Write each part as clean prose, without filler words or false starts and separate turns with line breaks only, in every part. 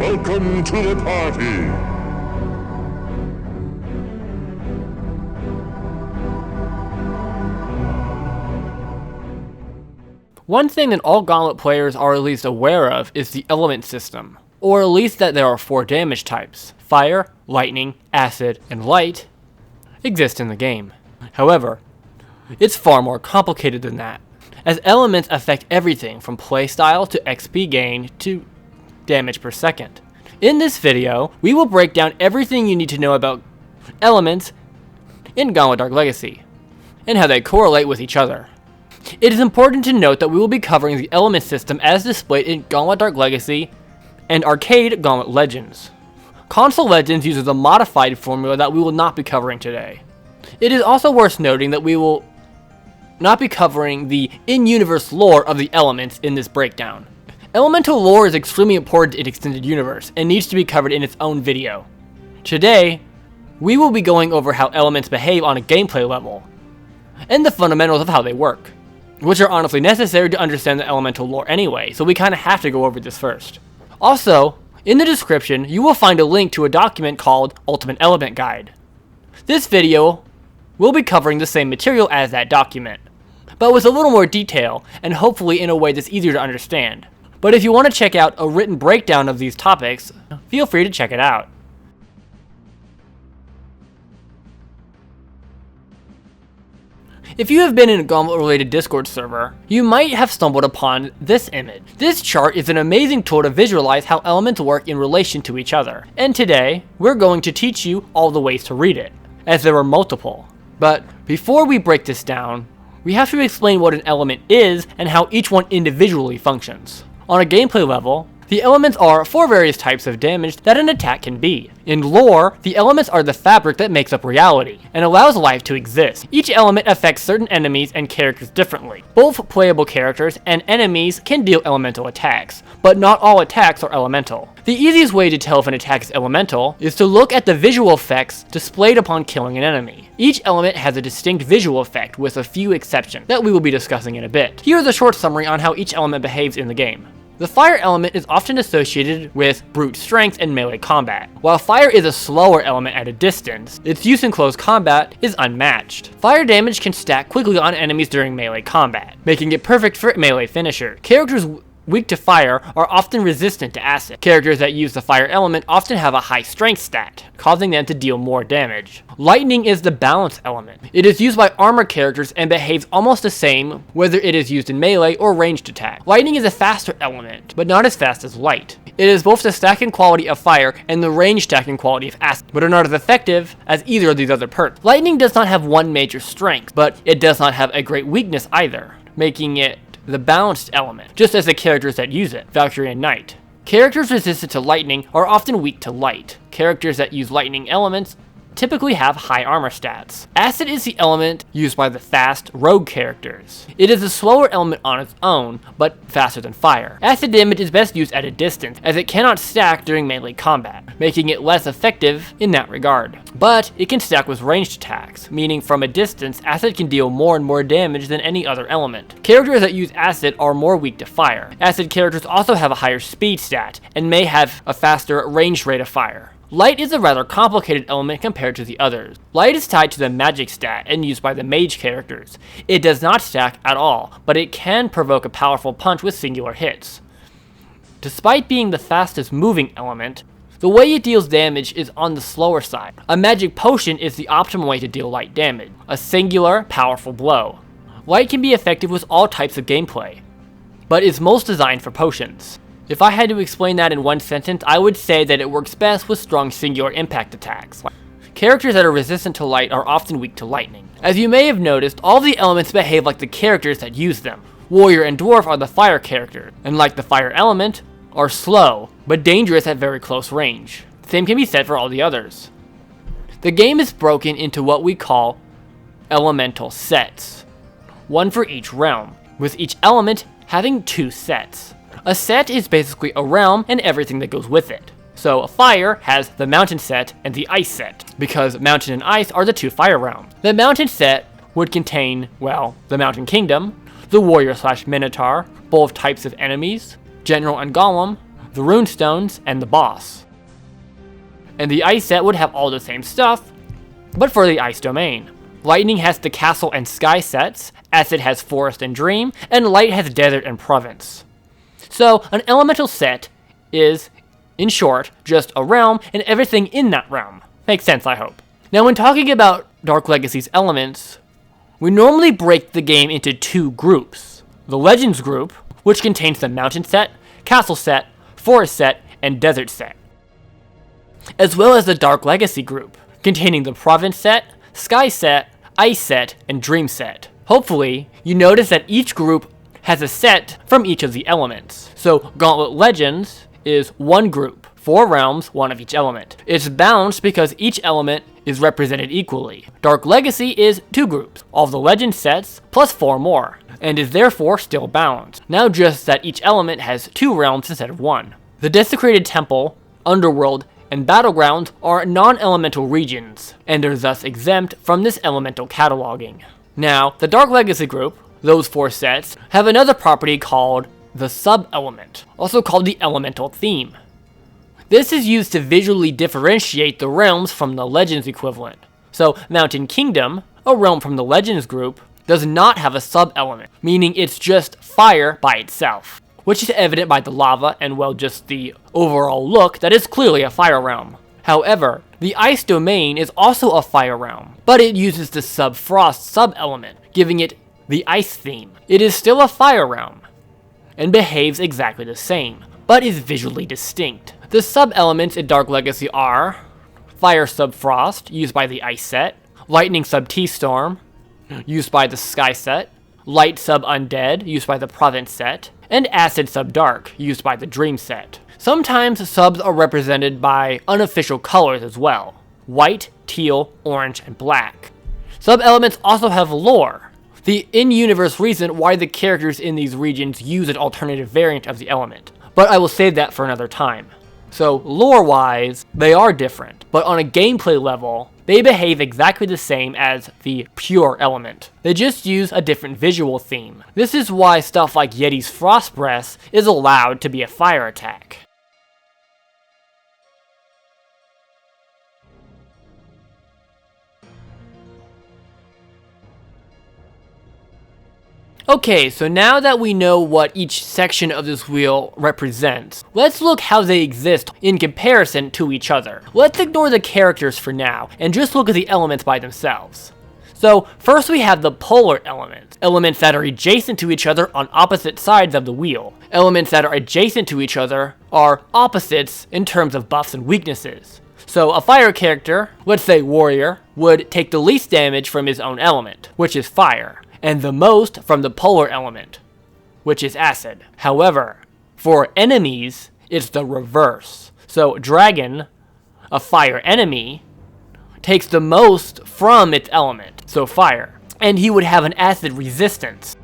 Welcome to the party!
One thing that all Gauntlet players are at least aware of is the element system, or at least that there are 4 damage types: fire, lightning, acid, and light exist in the game. However, it's far more complicated than that, as elements affect everything from playstyle to XP gain to damage per second. In this video, we will break down everything you need to know about elements in Gauntlet Dark Legacy, and how they correlate with each other. It is important to note that we will be covering the element system as displayed in Gauntlet Dark Legacy and Arcade Gauntlet Legends. Console Legends uses a modified formula that we will not be covering today. It is also worth noting that we will not be covering the in-universe lore of the elements in this breakdown. Elemental lore is extremely important in Extended Universe and needs to be covered in its own video. Today, we will be going over how elements behave on a gameplay level, and the fundamentals of how they work, which are honestly necessary to understand the elemental lore anyway, so we kinda have to go over this first. Also, in the description, you will find a link to a document called Ultimate Element Guide. This video will be covering the same material as that document, but with a little more detail, and hopefully in a way that's easier to understand. But if you want to check out a written breakdown of these topics, feel free to check it out. If you have been in a Gauntlet-related Discord server, you might have stumbled upon this image. This chart is an amazing tool to visualize how elements work in relation to each other, and today, we're going to teach you all the ways to read it, as there are multiple. But before we break this down, we have to explain what an element is and how each one individually functions. On a gameplay level, the elements are 4 various types of damage that an attack can be. In lore, the elements are the fabric that makes up reality, and allows life to exist. Each element affects certain enemies and characters differently. Both playable characters and enemies can deal elemental attacks, but not all attacks are elemental. The easiest way to tell if an attack is elemental is to look at the visual effects displayed upon killing an enemy. Each element has a distinct visual effect with a few exceptions that we will be discussing in a bit. Here's a short summary on how each element behaves in the game. The fire element is often associated with brute strength and melee combat. While fire is a slower element at a distance, its use in close combat is unmatched. Fire damage can stack quickly on enemies during melee combat, making it perfect for melee finisher. Characters weak to fire are often resistant to acid. Characters that use the fire element often have a high strength stat, causing them to deal more damage. Lightning is the balance element. It is used by armor characters and behaves almost the same whether it is used in melee or ranged attack. Lightning is a faster element, but not as fast as light. It is both the stacking quality of fire and the range stacking quality of acid, but are not as effective as either of these other perks. Lightning does not have one major strength, but it does not have a great weakness either, making it the balanced element, just as the characters that use it, Valkyrie and Knight. Characters resistant to lightning are often weak to light. Characters that use lightning elements typically have high armor stats. Acid is the element used by the fast rogue characters. It is a slower element on its own, but faster than fire. Acid damage is best used at a distance, as it cannot stack during melee combat, making it less effective in that regard. But it can stack with ranged attacks, meaning from a distance, acid can deal more and more damage than any other element. Characters that use acid are more weak to fire. Acid characters also have a higher speed stat, and may have a faster range rate of fire. Light is a rather complicated element compared to the others. Light is tied to the magic stat and used by the mage characters. It does not stack at all, but it can provoke a powerful punch with singular hits. Despite being the fastest moving element, the way it deals damage is on the slower side. A magic potion is the optimal way to deal light damage, a singular, powerful blow. Light can be effective with all types of gameplay, but is most designed for potions. If I had to explain that in one sentence, I would say that it works best with strong singular impact attacks. Characters that are resistant to light are often weak to lightning. As you may have noticed, all the elements behave like the characters that use them. Warrior and Dwarf are the fire characters, and like the fire element, are slow, but dangerous at very close range. Same can be said for all the others. The game is broken into what we call elemental sets, one for each realm, with each element having 2 sets. A set is basically a realm and everything that goes with it. So fire has the mountain set and the ice set, because mountain and ice are the 2 fire realms. The mountain set would contain, well, the mountain kingdom, the warrior/minotaur, both types of enemies, general and golem, the runestones, and the boss. And the ice set would have all the same stuff, but for the ice domain. Lightning has the castle and sky sets, acid has forest and dream, and light has desert and province. So an elemental set is, in short, just a realm and everything in that realm. Makes sense, I hope. Now when talking about Dark Legacy's elements, we normally break the game into two groups. The Legends group, which contains the mountain set, castle set, forest set, and desert set. As well as the Dark Legacy group, containing the province set, sky set, ice set, and dream set. Hopefully, you notice that each group has a set from each of the elements. So Gauntlet Legends is one group, 4 realms, 1 of each element. It's balanced because each element is represented equally. Dark Legacy is 2 groups, all of the legend sets plus 4 more, and is therefore still balanced. Now just that each element has 2 realms instead of 1. The Desecrated Temple, Underworld, and Battlegrounds are non-elemental regions, and are thus exempt from this elemental cataloging. Now, the Dark Legacy group, those 4 sets, have another property called the sub-element, also called the elemental theme. This is used to visually differentiate the realms from the Legends equivalent. So, Mountain Kingdom, a realm from the Legends group, does not have a sub-element, meaning it's just fire by itself, which is evident by the lava and, well, just the overall look that is clearly a fire realm. However, the ice domain is also a fire realm, but it uses the sub-frost sub-element, giving it the ice theme. It is still a fire realm, and behaves exactly the same, but is visually distinct. The sub-elements in Dark Legacy are Fire Sub-Frost, used by the Ice set, Lightning Sub-T-Storm, used by the Sky set, Light Sub-Undead, used by the Province set, and Acid Sub-Dark, used by the Dream set. Sometimes subs are represented by unofficial colors as well: white, teal, orange, and black. Sub-elements also have lore, the in-universe reason why the characters in these regions use an alternative variant of the element, but I will save that for another time. So, lore-wise, they are different, but on a gameplay level, they behave exactly the same as the pure element. They just use a different visual theme. This is why stuff like Yeti's Frost Breath is allowed to be a fire attack. Okay, so now that we know what each section of this wheel represents, let's look how they exist in comparison to each other. Let's ignore the characters for now, and just look at the elements by themselves. So, first we have the polar elements, elements that are adjacent to each other on opposite sides of the wheel. Elements that are adjacent to each other are opposites in terms of buffs and weaknesses. So a fire character, let's say warrior, would take the least damage from his own element, which is fire, and the most from the polar element, which is acid. However, for enemies, it's the reverse. So Dragon, a fire enemy, takes the most from its element, so fire, and he would have an acid resistance.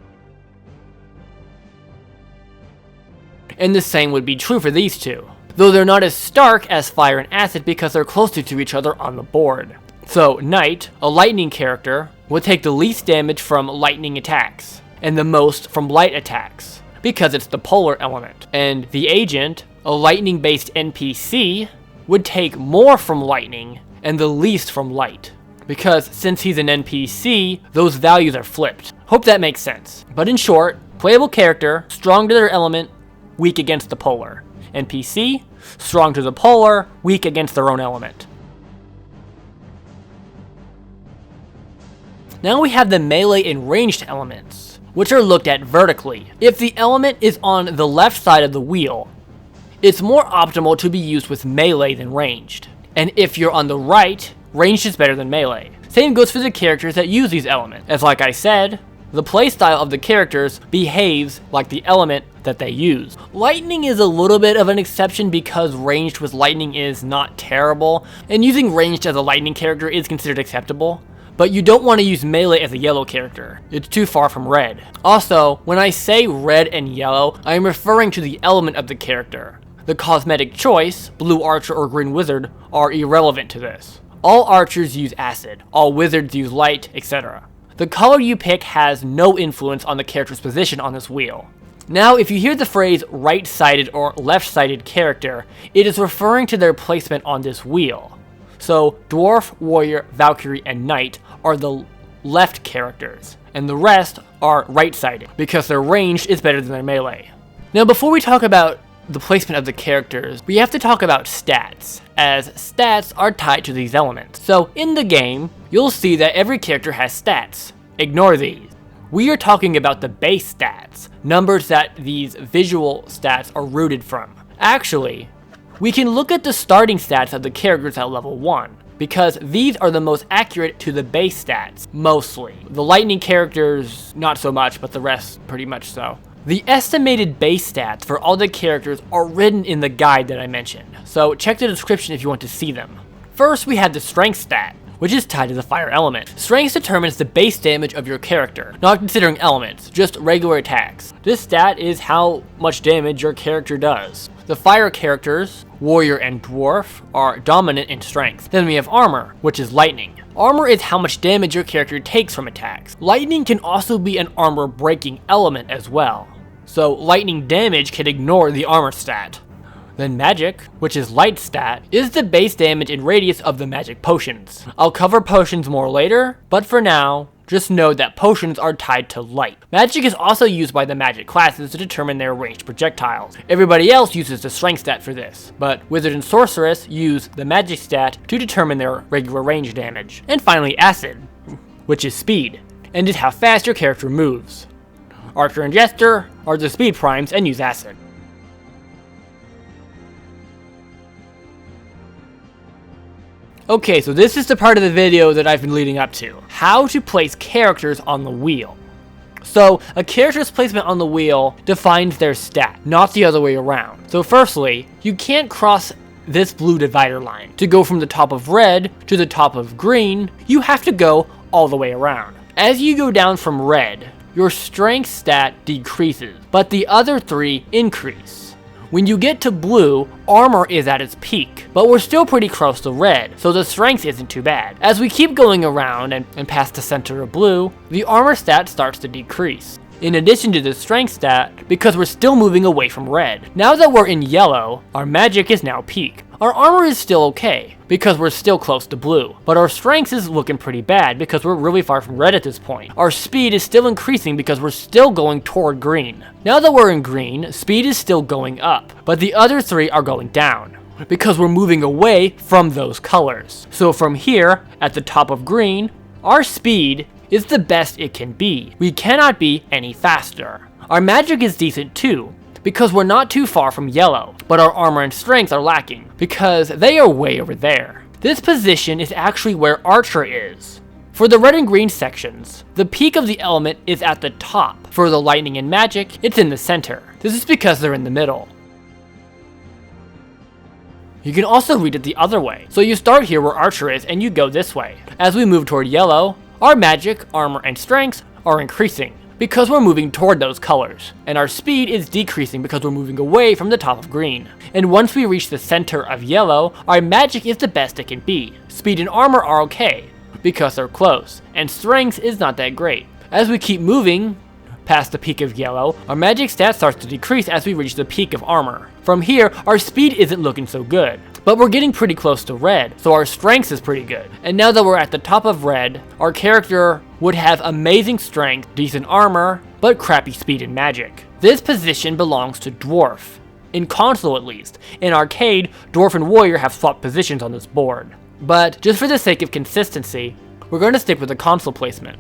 And the same would be true for these two, though they're not as stark as fire and acid because they're closer to each other on the board. So Knight, a lightning character, would take the least damage from lightning attacks, and the most from light attacks, because it's the polar element. And the Agent, a lightning-based NPC, would take more from lightning, and the least from light, because since he's an NPC, those values are flipped. Hope that makes sense. But in short, playable character, strong to their element, weak against the polar. NPC, strong to the polar, weak against their own element. Now we have the melee and ranged elements, which are looked at vertically. If the element is on the left side of the wheel, it's more optimal to be used with melee than ranged. And if you're on the right, ranged is better than melee. Same goes for the characters that use these elements, as like I said, the playstyle of the characters behaves like the element that they use. Lightning is a little bit of an exception because ranged with lightning is not terrible, and using ranged as a lightning character is considered acceptable. But you don't want to use melee as a yellow character. It's too far from red. Also, when I say red and yellow, I am referring to the element of the character. The cosmetic choice, blue archer or green wizard, are irrelevant to this. All archers use acid, all wizards use light, etc. The color you pick has no influence on the character's position on this wheel. Now, if you hear the phrase right-sided or left-sided character, it is referring to their placement on this wheel. So, Dwarf, Warrior, Valkyrie, and Knight are the left characters, and the rest are right-sided, because their range is better than their melee. Now, before we talk about the placement of the characters, we have to talk about stats, as stats are tied to these elements. So in the game, you'll see that every character has stats. Ignore these. We are talking about the base stats, numbers that these visual stats are rooted from. Actually, we can look at the starting stats of the characters at level 1, because these are the most accurate to the base stats, mostly. The lightning characters, not so much, but the rest pretty much so. The estimated base stats for all the characters are written in the guide that I mentioned, so check the description if you want to see them. First, we have the strength stat, which is tied to the fire element. Strength determines the base damage of your character, not considering elements, just regular attacks. This stat is how much damage your character does. The fire characters, Warrior and Dwarf, are dominant in strength. Then we have armor, which is lightning. Armor is how much damage your character takes from attacks. Lightning can also be an armor breaking element as well. So lightning damage can ignore the armor stat. Then magic, which is light stat, is the base damage and radius of the magic potions. I'll cover potions more later, but for now, just know that potions are tied to light. Magic is also used by the magic classes to determine their ranged projectiles. Everybody else uses the strength stat for this, but wizard and sorceress use the magic stat to determine their regular range damage. And finally acid, which is speed, and is how fast your character moves. Archer and Jester are the speed primes and use acid. Okay, so this is the part of the video that I've been leading up to. How to place characters on the wheel. So, a character's placement on the wheel defines their stat, not the other way around. So firstly, you can't cross this blue divider line. To go from the top of red to the top of green, you have to go all the way around. As you go down from red, your strength stat decreases, but the other three increase. When you get to blue, armor is at its peak, but we're still pretty close to red, so the strength isn't too bad. As we keep going around and past the center of blue, the armor stat starts to decrease. In addition to the strength stat, because we're still moving away from red. Now that we're in yellow, our magic is now peak. Our armor is still okay, because we're still close to blue, but our strength is looking pretty bad because we're really far from red at this point. Our speed is still increasing because we're still going toward green. Now that we're in green, speed is still going up, but the other three are going down, because we're moving away from those colors. So from here, at the top of green, our speed is the best it can be. We cannot be any faster. Our magic is decent too, because we're not too far from yellow, but our armor and strength are lacking, because they are way over there. This position is actually where Archer is. For the red and green sections, the peak of the element is at the top. For the lightning and magic, it's in the center. This is because they're in the middle. You can also read it the other way. So you start here where Archer is and you go this way. As we move toward yellow, our magic, armor, and strength are increasing, because we're moving toward those colors, and our speed is decreasing because we're moving away from the top of green. And once we reach the center of yellow, our magic is the best it can be. Speed and armor are okay, because they're close, and strength is not that great. As we keep moving past the peak of yellow, our magic stat starts to decrease as we reach the peak of armor. From here, our speed isn't looking so good, but we're getting pretty close to red, so our strength is pretty good. And now that we're at the top of red, our character would have amazing strength, decent armor, but crappy speed and magic. This position belongs to Dwarf, in console at least. In arcade, Dwarf and Warrior have swapped positions on this board. But just for the sake of consistency, we're going to stick with the console placement.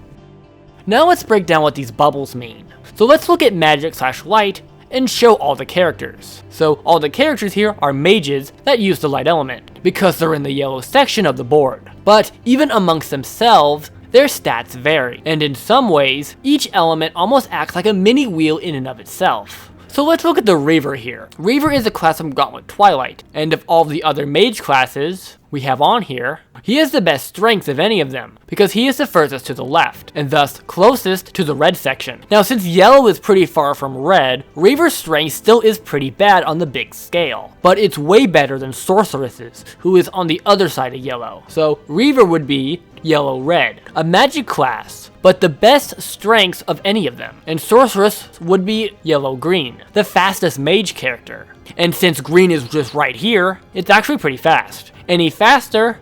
Now let's break down what these bubbles mean. So let's look at magic/light and show all the characters. So all the characters here are mages that use the light element, because they're in the yellow section of the board. But even amongst themselves, their stats vary, and in some ways, each element almost acts like a mini wheel in and of itself. So let's look at the Reaver here. Reaver is a class from Gauntlet Twilight, and of all the other mage classes we have on here, he has the best strength of any of them, because he is the furthest to the left, and thus closest to the red section. Now since yellow is pretty far from red, Reaver's strength still is pretty bad on the big scale, but it's way better than Sorceress's, who is on the other side of yellow. So Reaver would be yellow-red, a magic class, but the best strengths of any of them. And sorceress would be yellow-green, the fastest mage character. And since green is just right here, it's actually pretty fast. Any faster,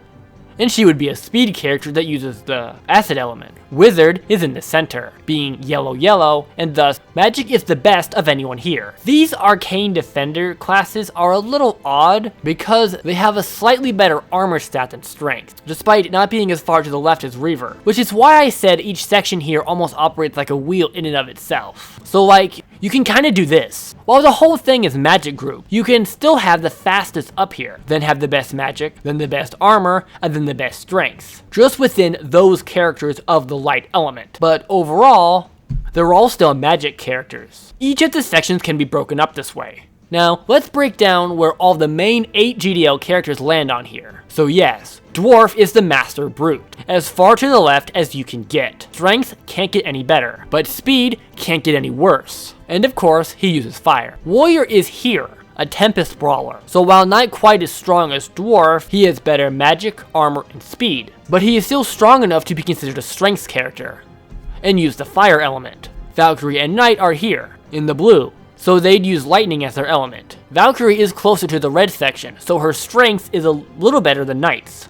and she would be a speed character that uses the acid element. Wizard is in the center, being yellow-yellow, and thus magic is the best of anyone here. These arcane defender classes are a little odd because they have a slightly better armor stat than strength, despite not being as far to the left as Reaver, which is why I said each section here almost operates like a wheel in and of itself. So like, you can kinda do this. While the whole thing is magic group, you can still have the fastest up here, then have the best magic, then the best armor, and then the best strength, just within those characters of the light element. But overall, they're all still magic characters. Each of the sections can be broken up this way. Now, let's break down where all the main 8 GDL characters land on here. So yes, Dwarf is the Master Brute, as far to the left as you can get. Strength can't get any better, but speed can't get any worse. And of course, he uses fire. Warrior is here, a Tempest Brawler. So while not quite as strong as Dwarf, he has better magic, armor, and speed. But he is still strong enough to be considered a strength character, and use the fire element. Valkyrie and Knight are here, in the blue, so they'd use lightning as their element. Valkyrie is closer to the red section, so her strength is a little better than Knight's.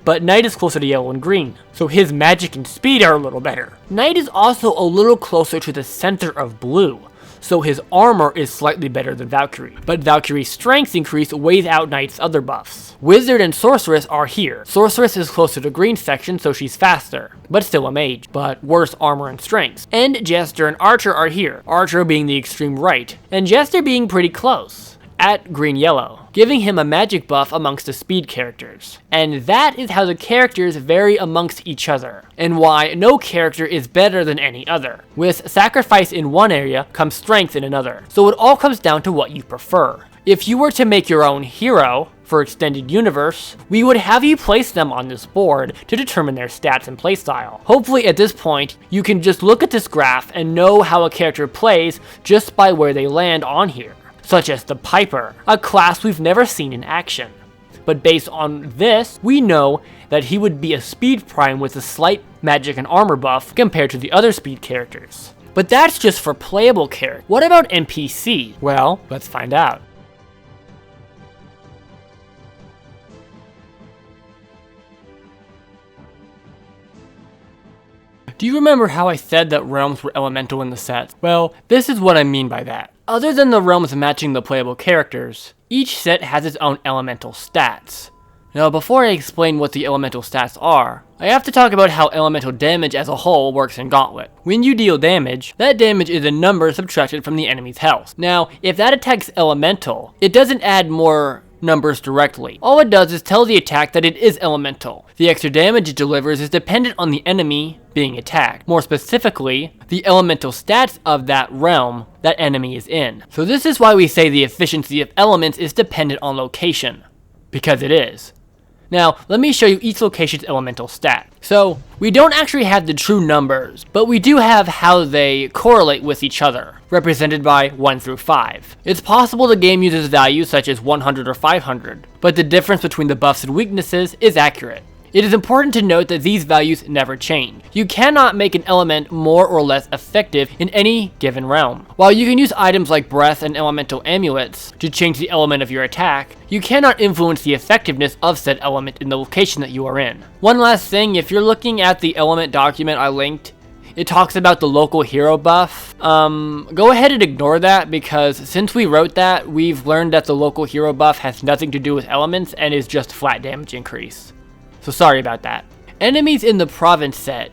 But Knight is closer to yellow and green, so his magic and speed are a little better. Knight is also a little closer to the center of blue, so his armor is slightly better than Valkyrie. But Valkyrie's strength increase weighs out Knight's other buffs. Wizard and Sorceress are here. Sorceress is closer to green section, so she's faster, but still a mage, but worse armor and strength. And Jester and Archer are here, Archer being the extreme right, and Jester being pretty close, at green-yellow, giving him a magic buff amongst the speed characters. And that is how the characters vary amongst each other, and why no character is better than any other. With sacrifice in one area comes strength in another, so it all comes down to what you prefer. If you were to make your own hero for Extended Universe, we would have you place them on this board to determine their stats and playstyle. Hopefully at this point, you can just look at this graph and know how a character plays just by where they land on here, such as the Piper, a class we've never seen in action. But based on this, we know that he would be a speed prime with a slight magic and armor buff compared to the other speed characters. But that's just for playable characters. What about NPC? Well, let's find out. Do you remember how I said that realms were elemental in the set? Well, this is what I mean by that. Other than the realms matching the playable characters, each set has its own elemental stats. Now, before I explain what the elemental stats are, I have to talk about how elemental damage as a whole works in Gauntlet. When you deal damage, that damage is a number subtracted from the enemy's health. Now, if that attack's elemental, it doesn't add more numbers directly. All it does is tell the attack that it is elemental. The extra damage it delivers is dependent on the enemy being attacked. More specifically, the elemental stats of that realm that enemy is in. So this is why we say the efficiency of elements is dependent on location. Because it is. Now, let me show you each location's elemental stat. So, we don't actually have the true numbers, but we do have how they correlate with each other, represented by 1 through 5. It's possible the game uses values such as 100 or 500, but the difference between the buffs and weaknesses is accurate. It is important to note that these values never change. You cannot make an element more or less effective in any given realm. While you can use items like breath and elemental amulets to change the element of your attack, you cannot influence the effectiveness of said element in the location that you are in. One last thing, if you're looking at the element document I linked, it talks about the local hero buff. Go ahead and ignore that, because since we wrote that, we've learned that the local hero buff has nothing to do with elements and is just flat damage increase. So sorry about that. Enemies in the province set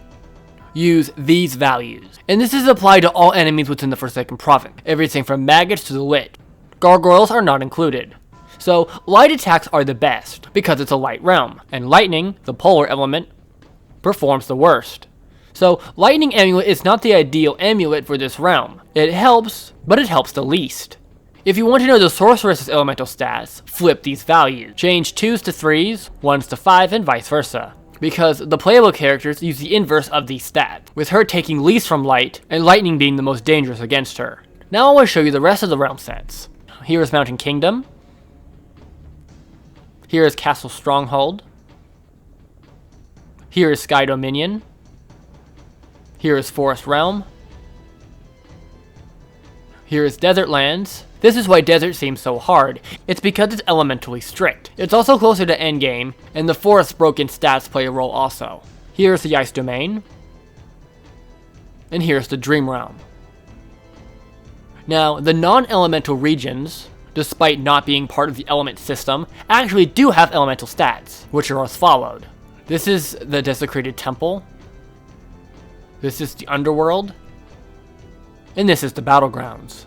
use these values, and this is applied to all enemies within the Forsaken province. Everything from maggots to the lit. Gargoyles are not included. So light attacks are the best, because it's a light realm, and lightning, the polar element, performs the worst. So lightning amulet is not the ideal amulet for this realm. It helps, but it helps the least. If you want to know the sorceress's elemental stats, flip these values. Change 2s to 3s, 1s to 5, and vice versa. Because the playable characters use the inverse of these stats, with her taking least from light, and lightning being the most dangerous against her. Now I want to show you the rest of the realm sets. Here is Mountain Kingdom. Here is Castle Stronghold. Here is Sky Dominion. Here is Forest Realm. Here is Desert Lands. This is why Desert seems so hard. It's because it's elementally strict. It's also closer to endgame, and the forest's broken stats play a role also. Here's the Ice Domain. And here's the Dream Realm. Now, the non-elemental regions, despite not being part of the element system, actually do have elemental stats, which are as followed. This is the Desecrated Temple. This is the Underworld. And this is the Battlegrounds.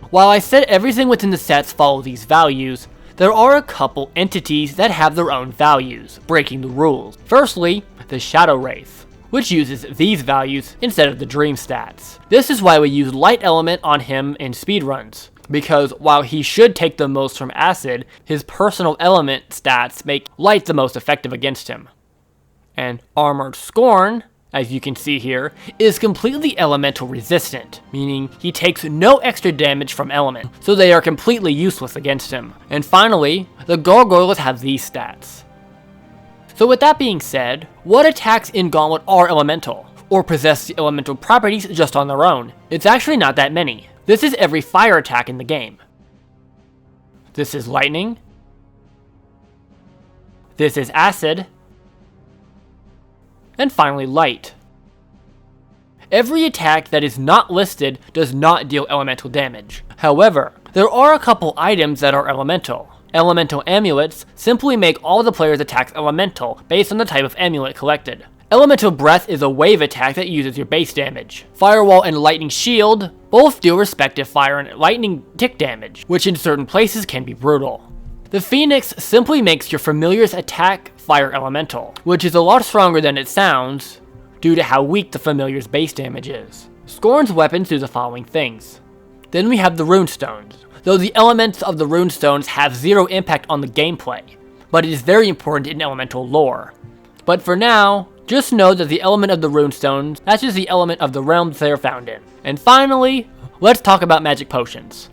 While I said everything within the sets follow these values, there are a couple entities that have their own values, breaking the rules. Firstly, the Shadow Wraith, which uses these values instead of the Dream stats. This is why we use Light Element on him in speedruns, because while he should take the most from Acid, his personal element stats make Light the most effective against him. And Armored Scorn, as you can see here, is completely elemental resistant, meaning he takes no extra damage from element, so they are completely useless against him. And finally, the Gargoyles have these stats. So with that being said, what attacks in Gauntlet are elemental, or possess the elemental properties just on their own? It's actually not that many. This is every fire attack in the game. This is Lightning. This is Acid. And finally, Light. Every attack that is not listed does not deal elemental damage. However, there are a couple items that are elemental. Elemental amulets simply make all the players' attacks elemental based on the type of amulet collected. Elemental Breath is a wave attack that uses your base damage. Firewall and Lightning Shield both deal respective fire and lightning tick damage, which in certain places can be brutal. The Phoenix simply makes your familiar's attack fire elemental, which is a lot stronger than it sounds due to how weak the familiar's base damage is. Scorn's weapons do the following things. Then we have the Runestones, though the elements of the Runestones have zero impact on the gameplay, but it is very important in elemental lore. But for now, just know that the element of the Runestones matches the element of the realms they are found in. And finally, let's talk about magic potions.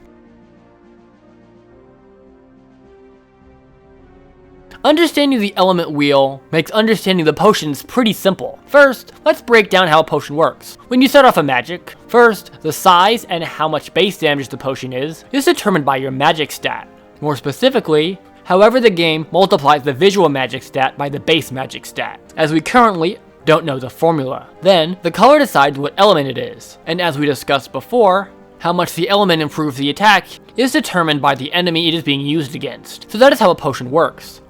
Understanding the element wheel makes understanding the potions pretty simple. First, let's break down how a potion works. When you start off a magic, first, the size and how much base damage the potion is determined by your magic stat. More specifically, however the game multiplies the visual magic stat by the base magic stat, as we currently don't know the formula. Then, the color decides what element it is, and as we discussed before, how much the element improves the attack is determined by the enemy it is being used against. So that is how a potion works.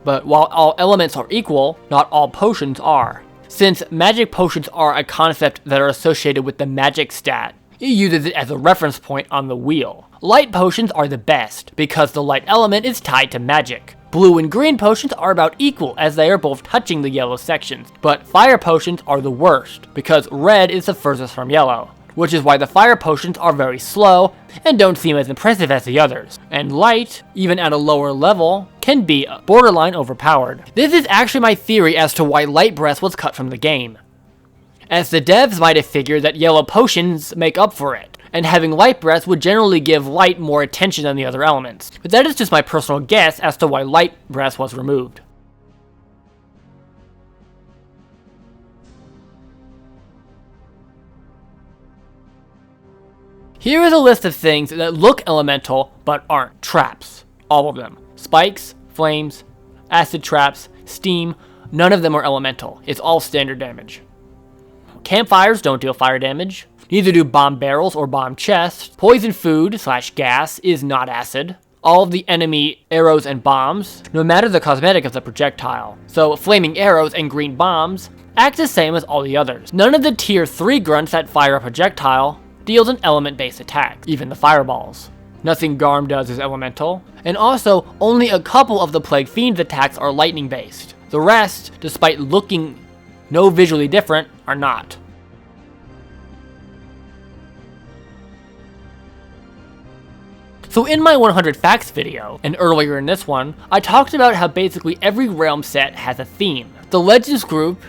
But while all elements are equal, not all potions are. Since magic potions are a concept that are associated with the magic stat, it uses it as a reference point on the wheel. Light potions are the best, because the light element is tied to magic. Blue and green potions are about equal, as they are both touching the yellow sections. But fire potions are the worst, because red is the furthest from yellow, which is why the fire potions are very slow and don't seem as impressive as the others. And light, even at a lower level, can be borderline overpowered. This is actually my theory as to why Light Breath was cut from the game, as the devs might have figured that yellow potions make up for it, and having Light Breath would generally give light more attention than the other elements. But that is just my personal guess as to why Light Breath was removed. Here is a list of things that look elemental but aren't. Traps. All of them. Spikes, flames, acid traps, steam, none of them are elemental. It's all standard damage. Campfires don't deal fire damage. Neither do bomb barrels or bomb chests. Poison food / gas is not acid. All of the enemy arrows and bombs, no matter the cosmetic of the projectile. So flaming arrows and green bombs act the same as all the others. None of the tier 3 grunts that fire a projectile deals an element-based attack, even the fireballs. Nothing Garm does is elemental, and also only a couple of the Plague Fiend's attacks are lightning-based. The rest, despite looking no visually different, are not. So in my 100 Facts video, and earlier in this one, I talked about how basically every realm set has a theme. The Legends group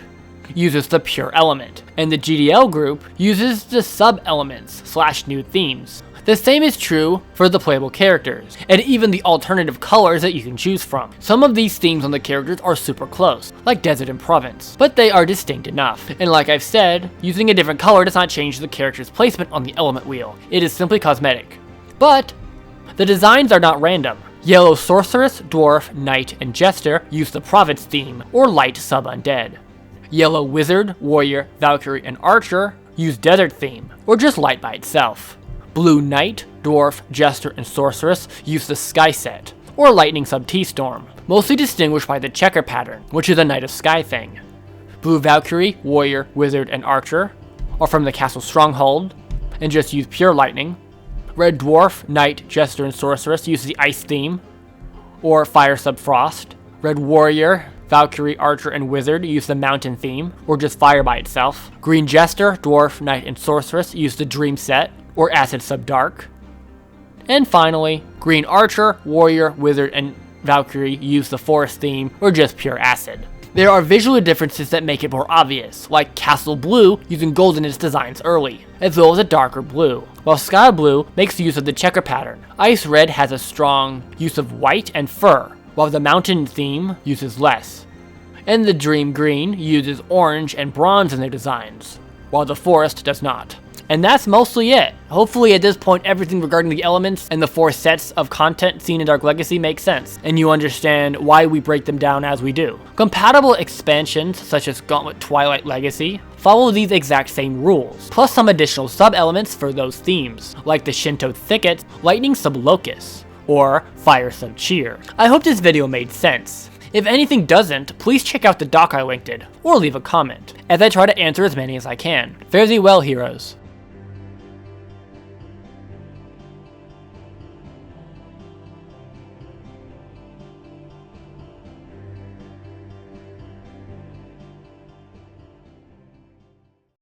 uses the pure element, and the GDL group uses the sub-elements / new themes. The same is true for the playable characters, and even the alternative colors that you can choose from. Some of these themes on the characters are super close, like Desert and Province, but they are distinct enough. And like I've said, using a different color does not change the character's placement on the element wheel. It is simply cosmetic. But the designs are not random. Yellow Sorceress, Dwarf, Knight, and Jester use the Province theme, or Light Sub-Undead. Yellow Wizard, Warrior, Valkyrie, and Archer use Desert theme, or just Light by itself. Blue Knight, Dwarf, Jester, and Sorceress use the Sky set, or Lightning Sub T-Storm, mostly distinguished by the checker pattern, which is a Knight of Sky thing. Blue Valkyrie, Warrior, Wizard, and Archer are from the Castle Stronghold, and just use pure Lightning. Red Dwarf, Knight, Jester, and Sorceress use the Ice theme, or Fire Sub Frost. Red Warrior, Valkyrie, Archer, and Wizard use the Mountain theme, or just Fire by itself. Green Jester, Dwarf, Knight, and Sorceress use the Dream set, or Acid Sub Dark. And finally, Green Archer, Warrior, Wizard, and Valkyrie use the Forest theme, or just pure Acid. There are visual differences that make it more obvious, like Castle Blue using gold in its designs early, as well as a darker blue, while Sky Blue makes use of the checker pattern. Ice Red has a strong use of white and fur, while the Mountain theme uses less. And the Dream Green uses orange and bronze in their designs, while the Forest does not. And that's mostly it. Hopefully at this point everything regarding the elements and the 4 sets of content seen in Dark Legacy makes sense, and you understand why we break them down as we do. Compatible expansions, such as Gauntlet Twilight Legacy, follow these exact same rules, plus some additional sub-elements for those themes, like the Shinto Thicket, Lightning Sub Locus, or Fire Sub Cheer. I hope this video made sense. If anything doesn't, please check out the doc I linked it, or leave a comment, as I try to answer as many as I can. Fare thee well, heroes.